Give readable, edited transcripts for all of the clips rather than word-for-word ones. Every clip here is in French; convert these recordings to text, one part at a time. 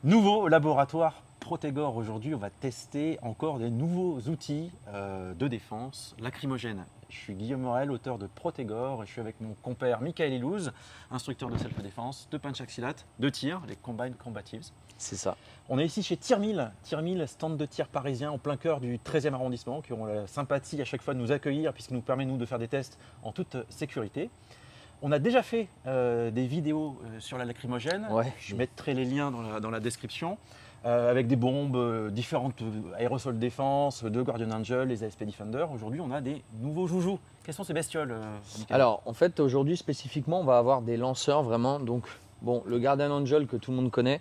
Nouveau laboratoire Protegor. Aujourd'hui, on va tester encore des nouveaux outils de défense lacrymogène. Je suis Guillaume Morel, auteur de Protegor, et je suis avec mon compère Michael Ilouz, instructeur de self-défense, de punch axilate, de tir, les Combined Combatives. C'est ça. On est ici chez Tir 1000, stand de tir parisien en plein cœur du 13e arrondissement, qui ont la sympathie à chaque fois de nous accueillir, puisqu'il nous permet nous de faire des tests en toute sécurité. On a déjà fait des vidéos sur la lacrymogène. Ouais. Je mettrai les liens dans la description. Avec des bombes, différentes aérosols défense, de Guardian Angel, les ASP Defender. Aujourd'hui, on a des nouveaux joujoux. Quelles sont ces bestioles, Michael ? Alors, en fait, aujourd'hui, spécifiquement, on va avoir des lanceurs vraiment. Donc, bon, le Guardian Angel que tout le monde connaît,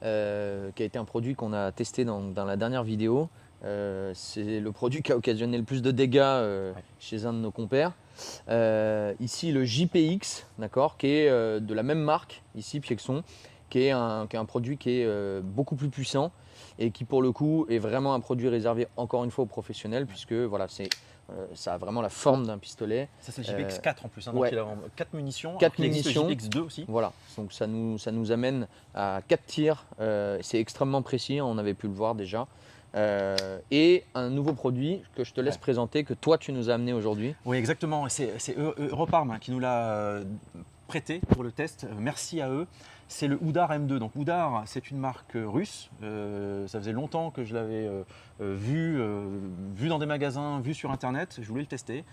qui a été un produit qu'on a testé dans la dernière vidéo. C'est le produit qui a occasionné le plus de dégâts chez un de nos compères. Ici, le JPX, d'accord, qui est de la même marque, ici, Piexon, qui est un produit qui est beaucoup plus puissant et qui, pour le coup, est vraiment un produit réservé, encore une fois, aux professionnels, puisque voilà, ça a vraiment la forme d'un pistolet. Ça, c'est le JPX 4 en plus. Hein, donc ouais. il a 4 munitions. 4 il existe munitions. le JPX 2 aussi. Voilà, donc ça nous amène à 4 tirs. C'est extrêmement précis, on avait pu le voir déjà. Et un nouveau produit que je te laisse présenter, que toi tu nous as amené aujourd'hui. Oui, exactement. C'est Europarm qui nous l'a prêté pour le test. Merci à eux. C'est le Houdar M2. Donc Houdar, c'est une marque russe. Ça faisait longtemps que je l'avais vu dans des magasins, vu sur Internet. Je voulais le tester.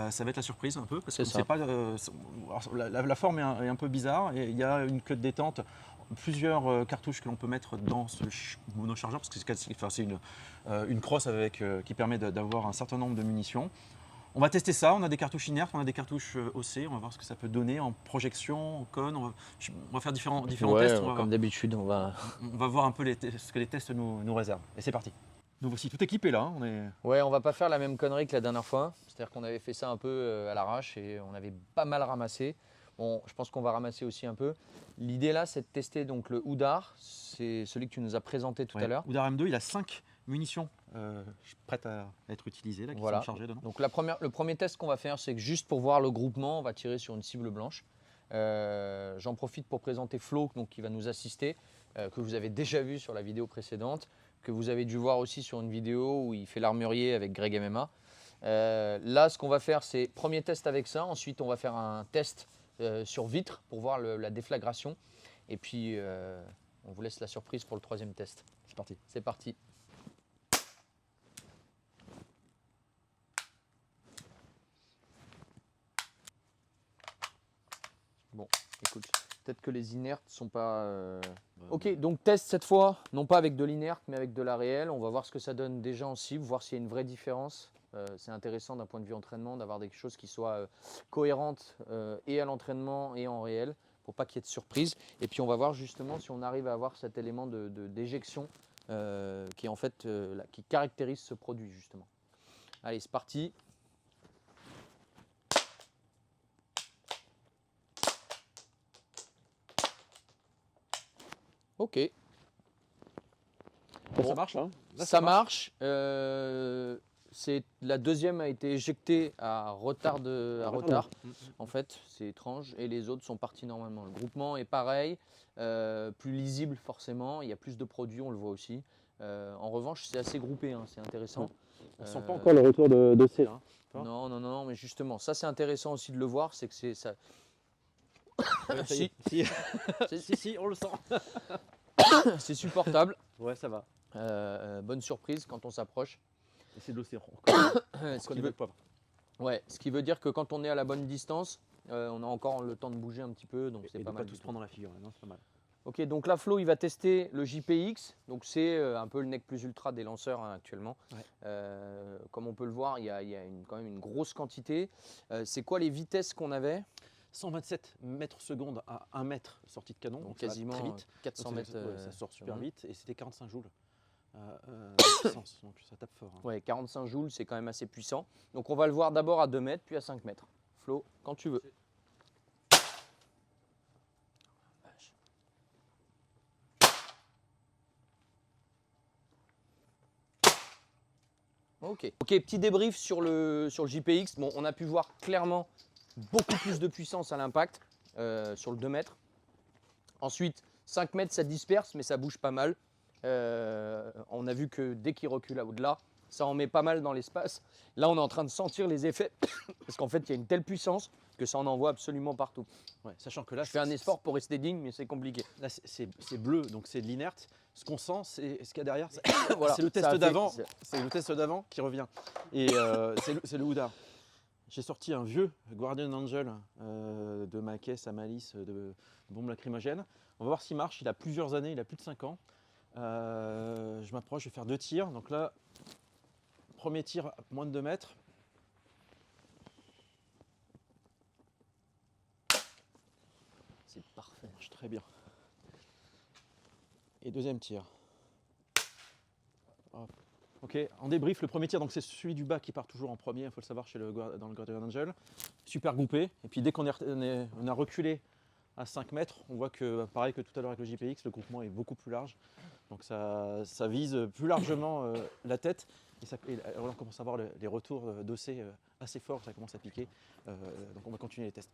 Ça va être la surprise un peu parce que c'est pas, la forme est un peu bizarre et il y a une queue de détente, plusieurs cartouches que l'on peut mettre dans ce monochargeur parce que c'est une crosse qui permet d'avoir un certain nombre de munitions. On va tester ça, on a des cartouches inertes, on a des cartouches OC, on va voir ce que ça peut donner en projection, en cône. On va faire différents tests. Comme d'habitude, on va voir un peu ce que les tests nous réservent. Et c'est parti. Nous voici tout équipés là. Ouais, on va pas faire la même connerie que la dernière fois. C'est-à-dire qu'on avait fait ça un peu à l'arrache et on avait pas mal ramassé. Bon, je pense qu'on va ramasser aussi un peu. L'idée là, c'est de tester donc le Houdar. C'est celui que tu nous as présenté tout à l'heure. Houdar M2, il a 5 munitions prêtes à être utilisées, là, qui sont chargées dedans. Donc le premier test qu'on va faire, c'est que juste pour voir le groupement, on va tirer sur une cible blanche. J'en profite pour présenter Flo, donc, qui va nous assister, que vous avez déjà vu sur la vidéo précédente, que vous avez dû voir aussi sur une vidéo où il fait l'armurier avec Greg MMA. Là, ce qu'on va faire, c'est premier test avec ça. Ensuite, on va faire un test sur vitre pour voir la déflagration. Et puis, on vous laisse la surprise pour le troisième test. C'est parti. C'est parti. Bon, écoute, peut-être que les inertes sont pas... Ok, donc test cette fois, non pas avec de l'inerte, mais avec de la réelle. On va voir ce que ça donne déjà en cible, voir s'il y a une vraie différence. C'est intéressant d'un point de vue entraînement d'avoir des choses qui soient cohérentes et à l'entraînement et en réel, pour pas qu'il y ait de surprise. Et puis on va voir justement si on arrive à avoir cet élément d'éjection qui est en fait qui caractérise ce produit justement. Allez, c'est parti. Ok. Bon, ça marche là, ça marche. La deuxième a été éjectée à retard. En fait, c'est étrange. Et les autres sont partis normalement. Le groupement est pareil, plus lisible forcément. Il y a plus de produits, on le voit aussi. En revanche, c'est assez groupé, hein, c'est intéressant. On ne sent pas encore le retour de C. Hein. Non, mais justement, ça c'est intéressant aussi de le voir, c'est que c'est ça. Si, on le sent. C'est supportable. Ouais, ça va. Bonne surprise quand on s'approche. Et c'est de l'océan. Ce qui veut dire que quand on est à la bonne distance, on a encore le temps de bouger un petit peu, donc c'est pas mal. Pas tous prendre dans la figure, non, c'est pas mal. Ok, donc là Flo il va tester le JPX, donc c'est un peu le nec plus ultra des lanceurs hein, actuellement. Ouais. Comme on peut le voir, il y a quand même une grosse quantité. C'est quoi les vitesses qu'on avait ? 127 mètres secondes à 1 mètre sortie de canon, donc quasiment très vite. 400 mètres. Ça sort super vite et c'était 45 joules. Puissance, donc ça tape fort. Hein. Ouais, 45 joules, c'est quand même assez puissant. Donc on va le voir d'abord à 2 mètres, puis à 5 mètres. Flo, quand tu veux. Ok, petit débrief sur le JPX. Bon, on a pu voir clairement beaucoup plus de puissance à l'impact sur le 2 mètres. Ensuite, 5 mètres, ça disperse, mais ça bouge pas mal. On a vu que dès qu'il recule au-delà, ça en met pas mal dans l'espace. Là, on est en train de sentir les effets, parce qu'en fait, il y a une telle puissance que ça en envoie absolument partout. Ouais, sachant que là, Je fais un effort pour rester digne, mais c'est compliqué. là, c'est bleu, donc c'est de l'inerte. Ce qu'on sent, c'est ce qu'il y a derrière. Voilà, C'est le ça test a fait- d'avant. C'est le test d'avant qui revient. Et c'est le Houdar. J'ai sorti un vieux Guardian Angel de ma caisse à malice de bombes lacrymogènes. On va voir s'il marche. Il a plusieurs années, il a plus de 5 ans. Je m'approche, je vais faire 2 tirs. Donc là, premier tir à moins de 2 mètres. C'est parfait. Ça marche très bien. Et deuxième tir. Hop. Ok, en débrief, le premier tir, donc c'est celui du bas qui part toujours en premier, il faut le savoir dans le Guardian Angel. Super groupé. Et puis dès qu'on on a reculé à 5 mètres, on voit que, pareil que tout à l'heure avec le JPX, le groupement est beaucoup plus large. Donc ça vise plus largement la tête. Et là, on commence à voir les retours d'OC assez forts, ça commence à piquer. Donc on va continuer les tests.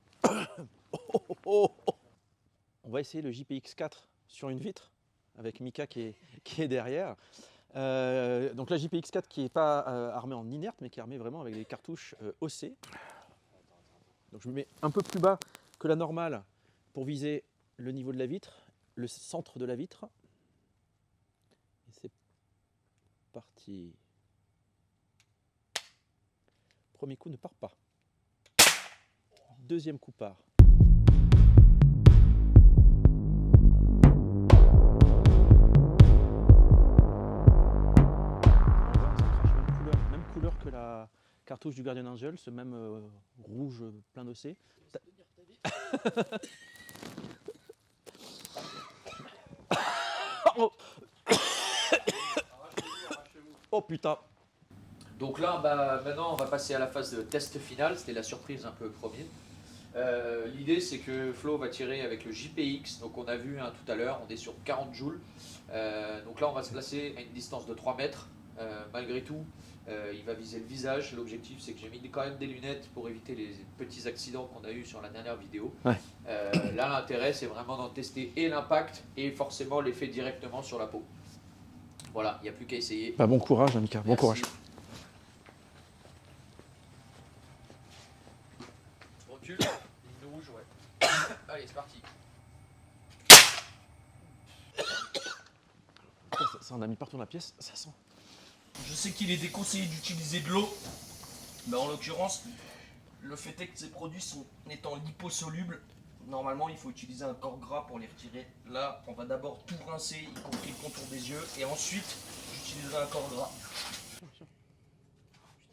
On va essayer le JPX 4 sur une vitre, avec Mika qui est derrière. Donc la JPX 4 qui n'est pas armée en inerte, mais qui est armée vraiment avec des cartouches OC. Donc je me mets un peu plus bas que la normale pour viser le niveau de la vitre, le centre de la vitre. Et c'est parti. Premier coup ne part pas. Deuxième coup part. Même couleur que la cartouche du Guardian Angel, ce même rouge plein d'OC. Oh. Oh putain. Donc là, maintenant, on va passer à la phase de test final. C'était la surprise un peu premier. L'idée, c'est que Flo va tirer avec le JPX. Donc on a vu tout à l'heure, on est sur 40 joules. Donc là, on va se placer à une distance de 3 mètres. Malgré tout, il va viser le visage. L'objectif, c'est que j'ai mis quand même des lunettes pour éviter les petits accidents qu'on a eu sur la dernière vidéo. Ouais. Là, l'intérêt, c'est vraiment d'en tester et l'impact et forcément l'effet directement sur la peau. Voilà, il n'y a plus qu'à essayer. Bah, bon courage, Mika, bon Merci. courage. Recule, ligne rouge, ouais. Allez, c'est parti. Ça en a mis partout dans la pièce, ça sent. Je sais qu'il est déconseillé d'utiliser de l'eau, mais en l'occurrence, le fait est que ces produits étant liposolubles, normalement il faut utiliser un corps gras pour les retirer. Là, on va d'abord tout rincer, y compris le contour des yeux, et ensuite j'utiliserai un corps gras.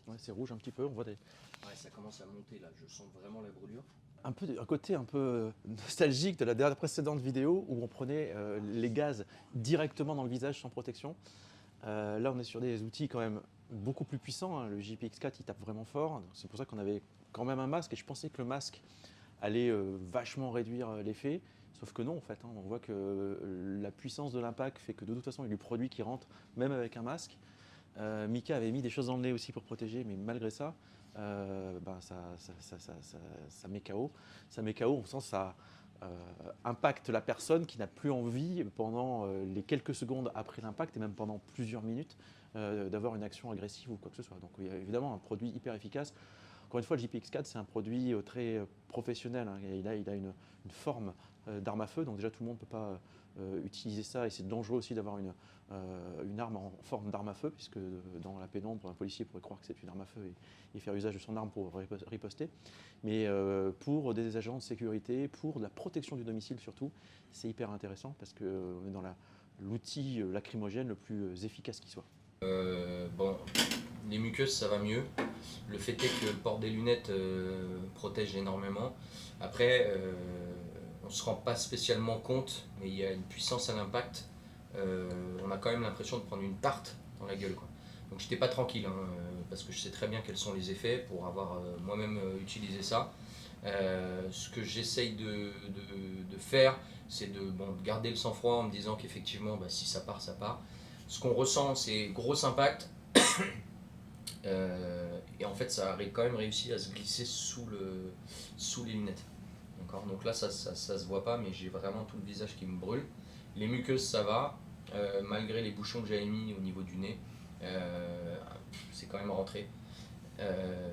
Ouais, c'est rouge un petit peu, on voit Ouais, ça commence à monter là, je sens vraiment la brûlure. un côté un peu nostalgique de la dernière précédente vidéo où on prenait les gaz directement dans le visage sans protection. Là, on est sur des outils quand même beaucoup plus puissants. Hein. Le JPX4, il tape vraiment fort. C'est pour ça qu'on avait quand même un masque. Et je pensais que le masque allait vachement réduire l'effet. Sauf que non, en fait. Hein. On voit que la puissance de l'impact fait que de toute façon, il y a du produit qui rentre, même avec un masque. Mika avait mis des choses dans le nez aussi pour protéger, mais malgré ça, ça met KO. Ça met KO, on sent ça impacte la personne qui n'a plus envie pendant les quelques secondes après l'impact et même pendant plusieurs minutes d'avoir une action agressive ou quoi que ce soit. Donc il y a évidemment un produit hyper efficace. Encore une fois, le JPX4, c'est un produit très professionnel. Hein. Il a une forme d'arme à feu, donc déjà tout le monde ne peut pas utiliser ça et c'est dangereux aussi d'avoir une arme en forme d'arme à feu, puisque dans la pénombre, un policier pourrait croire que c'est une arme à feu et faire usage de son arme pour riposter. Mais pour des agents de sécurité, pour la protection du domicile surtout, c'est hyper intéressant parce qu'on est dans l'outil lacrymogène le plus efficace qui soit. Bon, les muqueuses ça va mieux. Le fait est que le port des lunettes protège énormément. Après, on ne se rend pas spécialement compte, mais il y a une puissance à l'impact. On a quand même l'impression de prendre une tarte dans la gueule, quoi. Donc j'étais pas tranquille, hein, parce que je sais très bien quels sont les effets pour avoir moi-même utilisé ça. Ce que j'essaye de faire, c'est de garder le sang-froid en me disant qu'effectivement, si ça part, ça part. Ce qu'on ressent, c'est gros impact. Et en fait, ça a quand même réussi à se glisser sous les lunettes. Donc là, ça se voit pas, mais j'ai vraiment tout le visage qui me brûle. Les muqueuses, ça va, malgré les bouchons que j'avais mis au niveau du nez, c'est quand même rentré.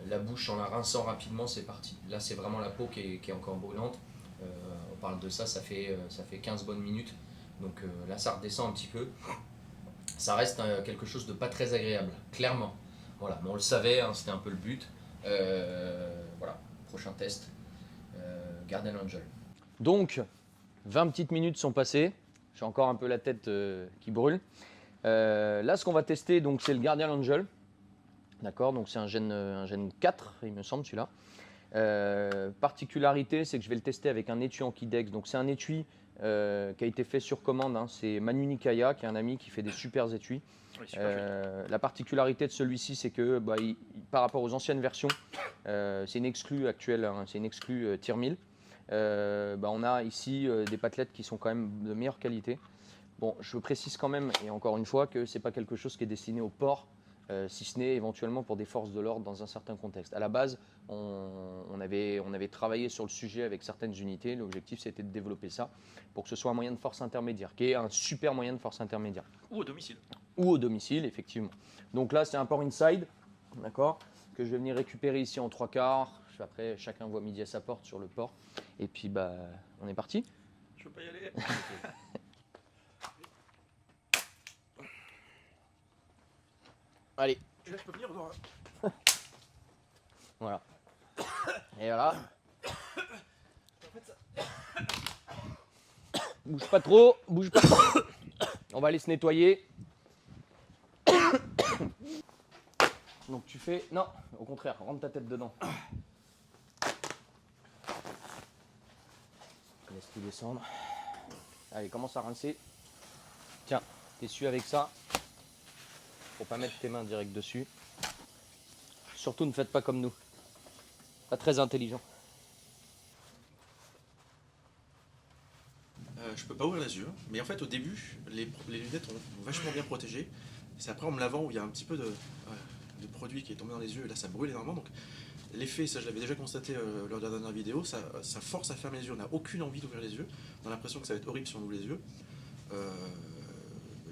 La bouche, en la rinçant rapidement, c'est parti. Là, c'est vraiment la peau qui est encore brûlante. On parle de ça, ça fait 15 bonnes minutes. Donc là, ça redescend un petit peu. Ça reste quelque chose de pas très agréable, clairement. Voilà, mais on le savait, hein, c'était un peu le but. Voilà, prochain test, Guardian Angel. Donc, 20 petites minutes sont passées. J'ai encore un peu la tête qui brûle. Là, ce qu'on va tester, donc, c'est le Guardian Angel. D'accord, donc c'est un gène 4, il me semble, celui-là. Particularité, c'est que je vais le tester avec un étui Anki-Dex. Donc, c'est un étui qui a été fait sur commande. Hein. C'est Manu Nikaya, qui est un ami qui fait des super étuis. Oui, super La particularité de celui-ci, c'est que par rapport aux anciennes versions, c'est une exclue actuelle, hein, c'est une exclue Tier 1000. On a ici des patelettes qui sont quand même de meilleure qualité. Bon, je précise quand même, et encore une fois, que ce n'est pas quelque chose qui est destiné au port, si ce n'est éventuellement pour des forces de l'ordre dans un certain contexte. À la base, on avait travaillé sur le sujet avec certaines unités. L'objectif, c'était de développer ça pour que ce soit un moyen de force intermédiaire, qui est un super moyen de force intermédiaire. Ou au domicile. Ou au domicile, effectivement. Donc là, c'est un port inside, d'accord, que je vais venir récupérer ici en 3/4. Après, chacun voit midi à sa porte sur le port. Et puis, on est parti. Je peux pas y aller. Allez, Et là, je peux venir voir. voilà. Et voilà. Bouge pas trop, bouge pas trop. On va aller se nettoyer. Donc tu fais... Non, au contraire, rentre ta tête dedans. Laisse tout descendre. Allez, commence à rincer. Tiens, t'essuies avec ça. Faut pas mettre tes mains direct dessus. Surtout ne faites pas comme nous. Pas très intelligent. Je peux pas ouvrir les yeux, mais en fait au début les lunettes ont vachement bien protégé. C'est après en me lavant où il y a un petit peu de produit qui est tombé dans les yeux et là ça brûle énormément. Donc l'effet, ça je l'avais déjà constaté lors de la dernière vidéo, ça force à fermer les yeux. On n'a aucune envie d'ouvrir les yeux. On a l'impression que ça va être horrible si on ouvre les yeux.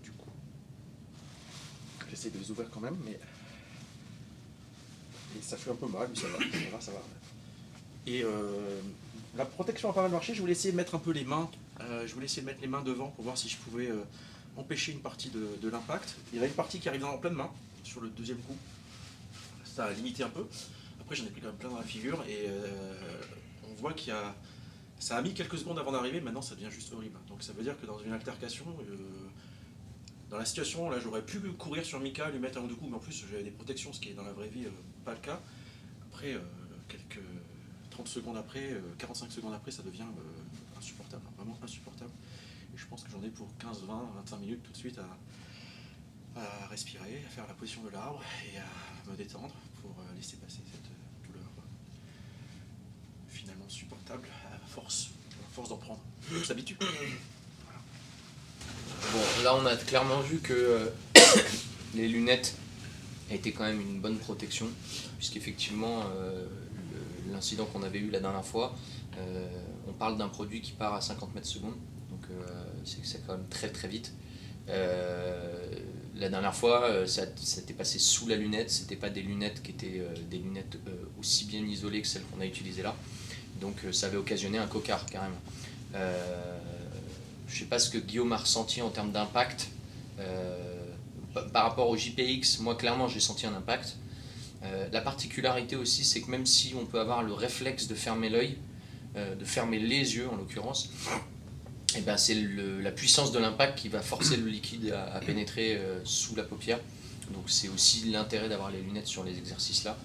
Du coup, j'essaie de les ouvrir quand même, mais et ça fait un peu mal, mais ça va, ça va. Et la protection a pas mal marché. Je voulais essayer de mettre un peu les mains. Je voulais essayer de mettre les mains devant pour voir si je pouvais empêcher une partie de l'impact. Il y en a une partie qui arrive en pleine main sur le deuxième coup. Ça a limité un peu. Après j'en ai pris quand même plein dans la figure et on voit ça a mis quelques secondes avant d'arriver. Maintenant ça devient juste horrible. Donc ça veut dire que dans une altercation, dans la situation là, j'aurais pu courir sur Mika, lui mettre un ou deux coups, mais en plus j'avais des protections, ce qui est dans la vraie vie pas le cas. Après quelques 30 secondes après, 45 secondes après, ça devient insupportable, vraiment insupportable. Et je pense que j'en ai pour 15, 20, 25 minutes tout de suite à respirer, à faire la position de l'arbre et à me détendre pour laisser passer cette douleur finalement supportable à force d'en prendre. On s'habitue. Bon, là on a clairement vu que les lunettes étaient quand même une bonne protection, puisqu'effectivement l'incident qu'on avait eu la dernière fois, on parle d'un produit qui part à 50 mètres secondes, donc c'est quand même très très vite. La dernière fois, ça s'était passé sous la lunette, c'était pas des lunettes qui étaient des lunettes aussi bien isolées que celles qu'on a utilisées là, donc ça avait occasionné un cocard carrément. Je sais pas ce que Guillaume a ressenti en termes d'impact. Par rapport au JPX, moi clairement j'ai senti un impact. La particularité aussi, c'est que même si on peut avoir le réflexe de fermer l'œil, de fermer les yeux en l'occurrence, et ben c'est la puissance de l'impact qui va forcer le liquide à pénétrer sous la paupière. Donc c'est aussi l'intérêt d'avoir les lunettes sur les exercices là.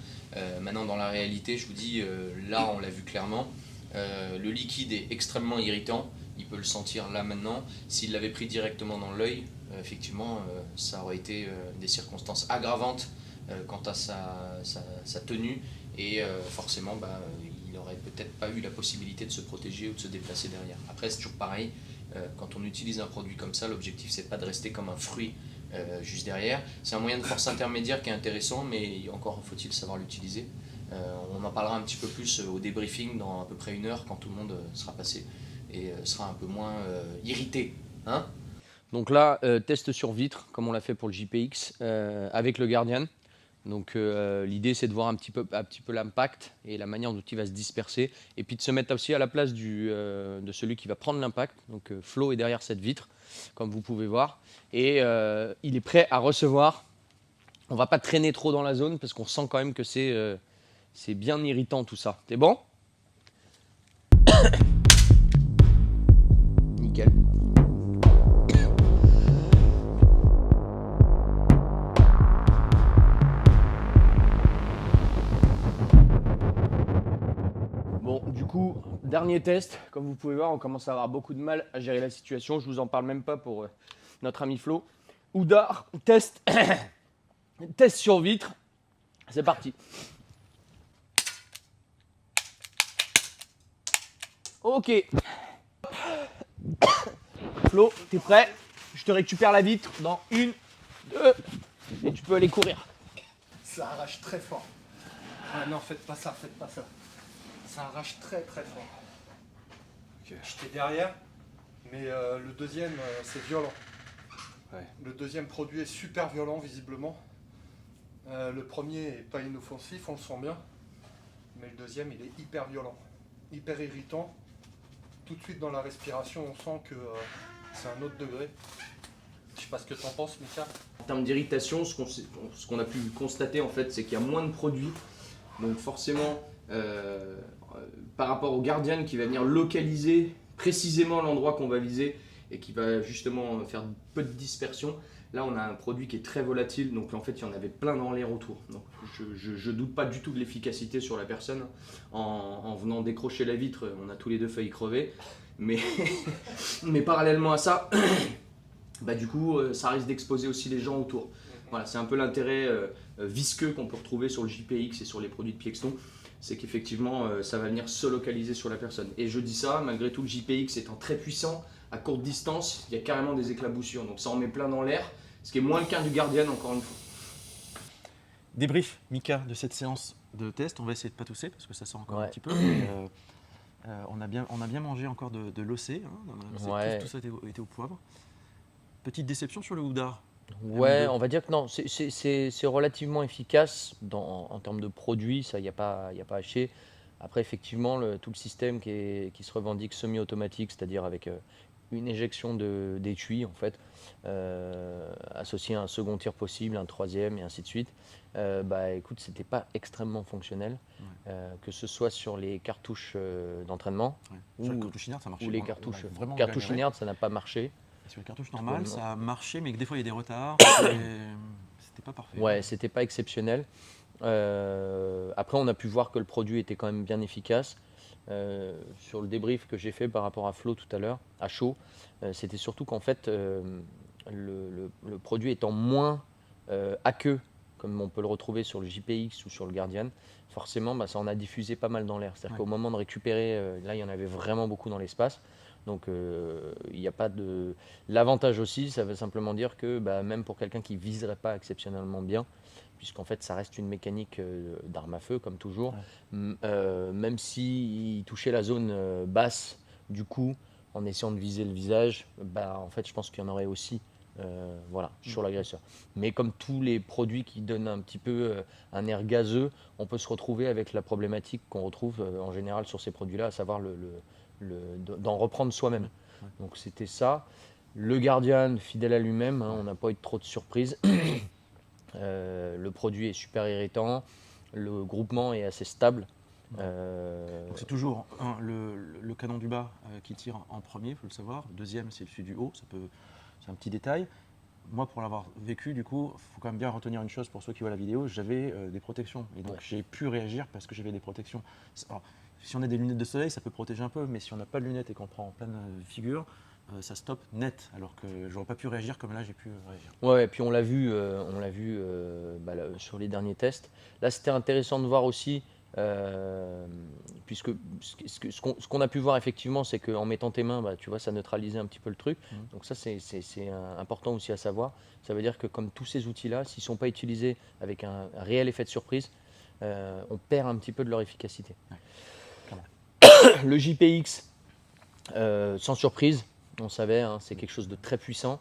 Maintenant dans la réalité, je vous dis, là on l'a vu clairement, le liquide est extrêmement irritant, il peut le sentir là maintenant. S'il l'avait pris directement dans l'œil, effectivement ça aurait été des circonstances aggravantes quant à sa tenue et forcément il n'aurait peut-être pas eu la possibilité de se protéger ou de se déplacer derrière. Après c'est toujours pareil, quand on utilise un produit comme ça, l'objectif c'est pas de rester comme un fruit juste derrière. C'est un moyen de force intermédiaire qui est intéressant, mais encore faut-il savoir l'utiliser. On en parlera un petit peu plus au débriefing dans à peu près 1 heure quand tout le monde sera passé et sera un peu moins irrité, hein. Donc là, test sur vitre, comme on l'a fait pour le JPX, avec le Guardian. Donc l'idée, c'est de voir un petit peu l'impact et la manière dont il va se disperser. Et puis de se mettre aussi à la place de celui qui va prendre l'impact. Donc Flo est derrière cette vitre, comme vous pouvez voir. Et il est prêt à recevoir. On ne va pas traîner trop dans la zone parce qu'on sent quand même que c'est bien irritant tout ça. T'es bon? Nickel. Bon, du coup, dernier test. Comme vous pouvez voir, on commence à avoir beaucoup de mal à gérer la situation. Je vous en parle même pas pour notre ami Flo. Houdar, test, test sur vitre. C'est parti. Ok. Flo, t'es prêt? Je te récupère la vitre dans 1, 2, et tu peux aller courir. Ça arrache très fort. Ah non, faites pas ça, faites pas ça. Ça arrache très très fort. Okay. J'étais derrière, mais le deuxième, c'est violent. Ouais. Le deuxième produit est super violent, visiblement. Le premier est pas inoffensif, on le sent bien. Mais le deuxième, il est hyper violent, hyper irritant. Tout de suite dans la respiration, on sent que c'est un autre degré. Je sais pas ce que t'en penses, Mika. En termes d'irritation, ce qu'on a pu constater en fait, c'est qu'il y a moins de produits. Donc forcément, par rapport au Guardian qui va venir localiser précisément l'endroit qu'on va viser et qui va justement faire peu de dispersion, là on a un produit qui est très volatile, donc en fait il y en avait plein dans l'air autour. Donc je doute pas du tout de l'efficacité sur la personne. En venant décrocher la vitre, on a tous les deux failli crever. Mais, mais parallèlement à ça, bah du coup ça risque d'exposer aussi les gens autour. Voilà, c'est un peu l'intérêt visqueux qu'on peut retrouver sur le JPX et sur les produits de Piexton, c'est qu'effectivement ça va venir se localiser sur la personne. Et je dis ça, malgré tout le JPX étant très puissant, à courte distance, il y a carrément des éclaboussures, donc ça en met plein dans l'air, ce qui est moins le cas du Guardian encore une fois. Débrief, Mika, de cette séance de test. On va essayer de ne pas tousser parce que ça sent encore un Ouais. petit peu. Mais, on a bien mangé encore de l'OC. Hein, Ouais. tout ça était au poivre. Petite déception sur le Houdar. Ouais, M2. on va dire que non, c'est relativement efficace en termes de produits, ça, il n'y a pas à hacher. Après, effectivement, tout le système qui se revendique semi-automatique, c'est-à-dire avec une éjection d'étui, en fait, associé à un second tir possible, un troisième, et ainsi de suite, bah écoute, c'était pas extrêmement fonctionnel, que ce soit sur les cartouches d'entrennement Ouais. Sur les cartouches inertes, ça marchait. ou les On a cartouches vraiment cartouches galéré. inertes, ça n'a pas marché. Et sur les cartouches normales, ça a marché, mais que des fois il y a des retards. C'était pas parfait. Ouais, c'était pas exceptionnel. Après, on a pu voir que le produit était quand même bien efficace. Sur le débrief que j'ai fait par rapport à Flo tout à l'heure, à chaud, c'était surtout qu'en fait, le produit étant moins aqueux, comme on peut le retrouver sur le JPX ou sur le Guardian, forcément, bah, ça en a diffusé pas mal dans l'air. C'est-à-dire qu'au moment de récupérer, là, il y en avait vraiment beaucoup dans l'espace. Donc, il n'y a pas de. L'avantage aussi, ça veut simplement dire que bah, même pour quelqu'un qui ne viserait pas exceptionnellement bien, puisqu'en fait ça reste une mécanique d'arme à feu comme toujours, même s'il touchait la zone basse du coup en essayant de viser le visage, bah, en fait je pense qu'il y en aurait aussi voilà, sur l'agresseur. Mais comme tous les produits qui donnent un petit peu un air gazeux, on peut se retrouver avec la problématique qu'on retrouve en général sur ces produits-là, à savoir d'en reprendre soi-même. Donc c'était ça. Le Guardian, fidèle à lui-même, hein, on n'a pas eu trop de surprises. Le produit est super irritant, le groupement est assez stable. Donc c'est toujours le canon du bas qui tire en premier, il faut le savoir. Le deuxième, c'est celui du haut, c'est un petit détail. Moi, pour l'avoir vécu, du coup, il faut quand même bien retenir une chose pour ceux qui voient la vidéo, j'avais des protections. Et donc j'ai pu réagir parce que j'avais des protections. Alors, si on a des lunettes de soleil, ça peut protéger un peu, mais si on n'a pas de lunettes et qu'on prend en pleine figure, ça stoppe net, alors que j'aurais pas pu réagir comme là j'ai pu réagir. Ouais, et puis on l'a vu, bah, là, sur les derniers tests. Là, c'était intéressant de voir aussi, puisque ce qu'on a pu voir effectivement, c'est qu'en mettant tes mains, bah, tu vois, ça neutralisait un petit peu le truc. Donc ça, c'est important aussi à savoir. Ça veut dire que comme tous ces outils-là, s'ils ne sont pas utilisés avec un réel effet de surprise, on perd un petit peu de leur efficacité. Le JPX, sans surprise, on savait, hein, c'est quelque chose de très puissant.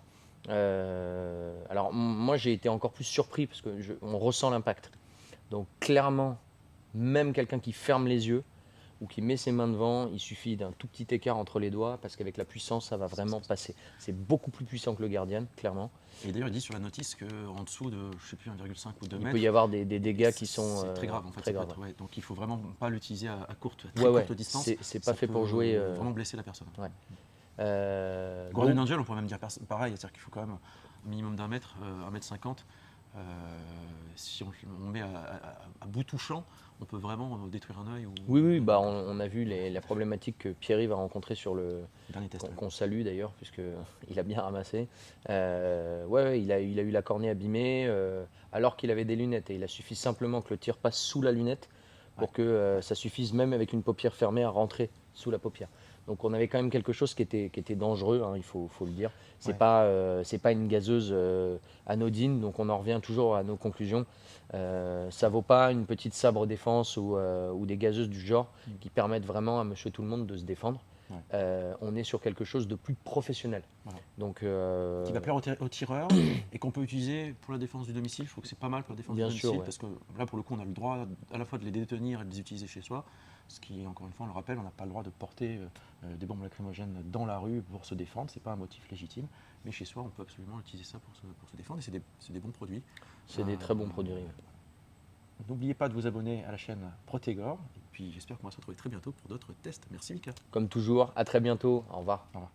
Alors moi j'ai été encore plus surpris parce qu'on ressent l'impact. Donc clairement, même quelqu'un qui ferme les yeux ou qui met ses mains devant, il suffit d'un tout petit écart entre les doigts parce qu'avec la puissance, ça va vraiment passer. C'est beaucoup plus puissant que le Guardian, clairement. Et d'ailleurs, il dit sur la notice qu'en dessous de, je sais plus, 1,5 ou 2 Il mètres, peut y avoir des dégâts qui sont c'est très grave en fait. très Ça peut graves. être, ouais. Donc il faut vraiment pas l'utiliser à courte, Ouais, courte distance. c'est Ça pas fait peut pour jouer. vraiment blesser la personne. Ouais. Guardian donc- Angel, on pourrait même dire pareil, c'est-à-dire qu'il faut quand même un minimum d'un mètre, 1,50 m. Si on met à bout touchant, on peut vraiment détruire un œil. Ou, Oui, bah on a vu la problématique que Pierre-Yves a rencontrée sur le dernier test. qu'on salue d'ailleurs, puisqu'il a bien ramassé. Ouais, il a eu la cornée abîmée alors qu'il avait des lunettes. Et il a suffi simplement que le tir passe sous la lunette pour que ça suffise, même avec une paupière fermée, à rentrer sous la paupière. Donc on avait quand même quelque chose qui était dangereux, hein, il faut le dire. C'est pas une gazeuse anodine, donc on en revient toujours à nos conclusions. Ça vaut pas une petite sabre défense ou des gazeuses du genre qui permettent vraiment à monsieur tout le monde de se défendre. On est sur quelque chose de plus professionnel. Voilà. Donc, Qui va plaire aux tireurs et qu'on peut utiliser pour la défense du domicile. Je trouve que c'est pas mal pour la défense Bien du sûr, domicile ouais. parce que là, pour le coup, on a le droit à la fois de les détenir et de les utiliser chez soi. Ce qui, encore une fois, on le rappelle, on n'a pas le droit de porter des bombes lacrymogènes dans la rue pour se défendre. C'est pas un motif légitime. Mais chez soi, on peut absolument utiliser ça pour se défendre. Et c'est des bons produits. c'est des très bons produits. N'oubliez pas de vous abonner à la chaîne Protégor. Et puis, j'espère qu'on va se retrouver très bientôt pour d'autres tests. Merci, Mika. Comme toujours, à très bientôt. Au revoir. Au revoir.